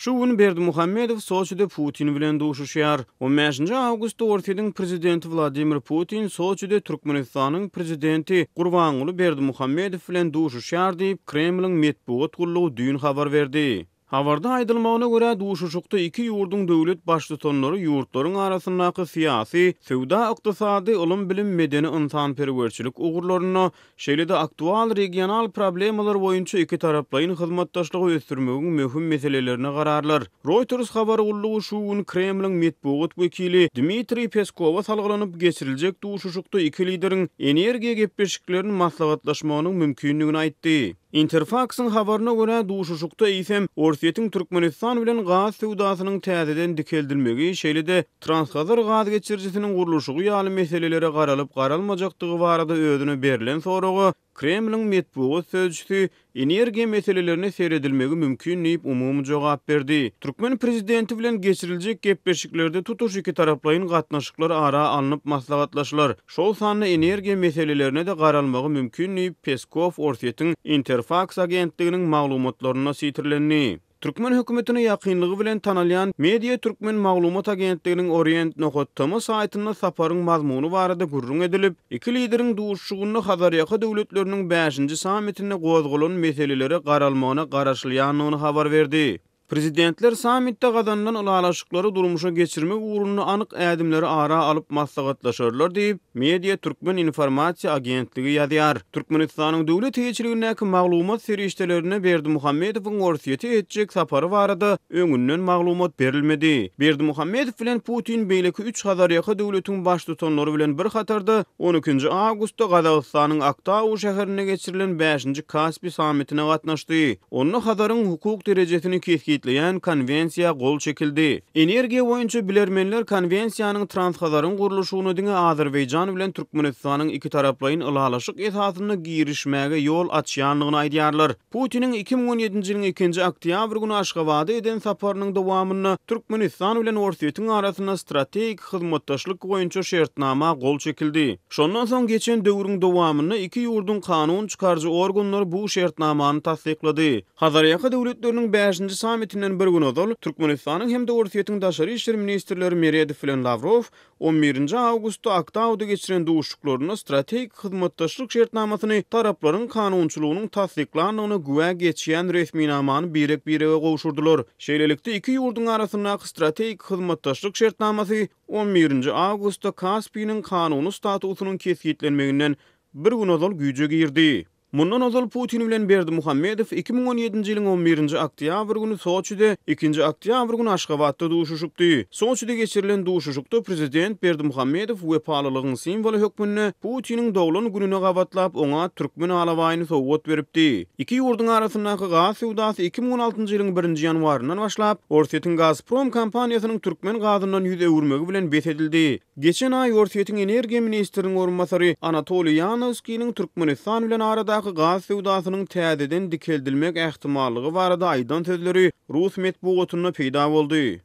Şu gün Berdimuhammedow Soçyda Putin bilen duşuşýar. 15-nji awgustda Ortiýanyň prezidenti Vladimir Putin Soçyda Türkmenistanyň prezidenti Gurbanguly Berdimuhammedow bilen duşuşýar diýip Kremliň medeniýet gullugy düýün habar berdi. Habarda aýdylmagyna görä duşuşukda iki ýurdun döwlet başlyklary ýurtlaryň arasyndaky syýasy, sowda, ykdysady, ulum bilim, medeni ynsanperwerçilik ugurlaryny, şeýle-de aktual regional problemalar boýunça iki taraplaryň hyzmatdaşlygy ösdürmegiň möhüm meselelerini gararlar. Reuters habary gullugy şu gün Kremliň medeniýet wekili Dmitri Peskowa salgylanyp geçiriljek duşuşukda iki lideriň energiýa gepleşiklerini maslahatlaşmagynyň mümkinligini aýtdy. Interfax'ın habarına göre duşuşukta isem Ortiýanyň Türkmenistan bilen gaz sowdasynyň täzeden dikeldilmegi, şeýle-de Transhazar gaz geçirjisiniň gurulşy ýaly meseleleri garalyp garalmajakdygy barada özüne berilen soragy Kremliň medeniýet sözçüsü energiýa meselelerini seyredilmegi mümkin diýip umumy jogap berdi. Türkmen prezidenti bilen geçiriljek gepleşiklerde tutuş iki taraplaryň gatnaşyklary ara alınıp maslahatlaşylar. Şol sanly energiýa meselelerine de garalmagy mümkin diýip Peskov Ortiýanyň Interfax agentliginiň maglumatlaryna sitirlendi. Türkmen hökümetine ýakynlygy bilen tanalýan Media Türkmen Maglumat Agentliginiň Orient.com saýtyna saparyň mazmuny barada gurrun edilip, iki lideriň duşuşygyny Hazarýaka döwletleriniň 5-nji sammitinde gozgulan meseleleri garalmagyna garaşylýanlygyny habar berdi. Prezidentler sammitde gazanlan ulalaşyklary durmuşa geçirmek uğruna anyk ädimleri ara alıp maslahatlaşarlar diýip Media Türkmen Informasiýa Agentligi ýazýar. Türkmenistanyň döwlet heýetçiligindäki maglumat serişdelerine Berdimuhammedowyň Ortiýa etjek sapary barada öňünden maglumat berilmedi. Berdimuhammedow bilen Putin beýleki 3 Hazarýaka döwletiň baş tutanlary bilen bir hatarda 12-nji awgustda Gazagystanyň Aktaou şäherine geçirilen 5-nji Kaspi sammitine gatnaşdy. Onu Hazaryň hukuk derejesini keskin konvensiýa gol çekildi. Energiýa boýunça bilermenler konvensiýanyň Transhazaryn gurulşygyny diňe Azerbaýjan bilen Türkmenistanyň iki taraplaryň ulalaşyk esasyna girişmäge ýol açýanlygyny aýdýarlar. Putiniň 2017-nji ýylyň 2-nji oktýabr güni Aşgabatda eden saparynyň dowamyny Türkmenistan bilen Ortiýanyň arasyna strategik hyzmatdaşlyk boýunça şertnama gol çekildi. Şondan soň geçen döwrüň dowamyny iki ýurdun kanun çykarjy organlary bu şertnamany tasdiklady. Hazarýaka döwletleriniň 5-nji sammitinden bir gün ozal Türkmenistanyň hem de Ortiýanyň daşary işler ministrleri Meredev bilen Lavrov 11-nji awgustda Aktaouda geçiren duşuşyklaryna strategik hyzmatdaşlyk şertnamasyny taraplaryň kanunçylygynyň tasdiklanmagyny güwe geçýän resminamany birek-birege gowşurdylar. Şeýlelikde iki ýurdun arasyndaky strategik hyzmatdaşlyk şertnamasy 11-nji awgustda Kaspiynyň kanuny statusynyň kesgitlenmeginden bir gün ozal güýje girdi. Mundan ozal Putin bilen Berdimuhammedow 2017-nji ýylyň 11-nji oktýabr güni Soçyda, 2-nji oktýabr güni Aşgabatda duşuşupdy. Soçyda geçirilen duşuşukda prezident Berdimuhammedow wepalylygyň simwolu hökmüne Putiniň dowlan gününe gabatlap oňa türkmen alawaýyny sowgat beripdi. Iki ýurdun arasyndaky gaz sowdasy 2016-njy ýylyň 1-nji ýanwaryndan başlap Ortiýanyň Gazprom kompaniýasynyň türkmen gazyndan ýüz öwürmegi bilen besedildi. Geçen aý Ortiýanyň energiýa ministriniň orunmasary Anatoliy Yanowskiň Türkmenistan bilen arada gaz sowdasynyň täzeden dikeldilmek ähtimallygy barada aýdan sözleri Rus medeniýetinde peýda boldy.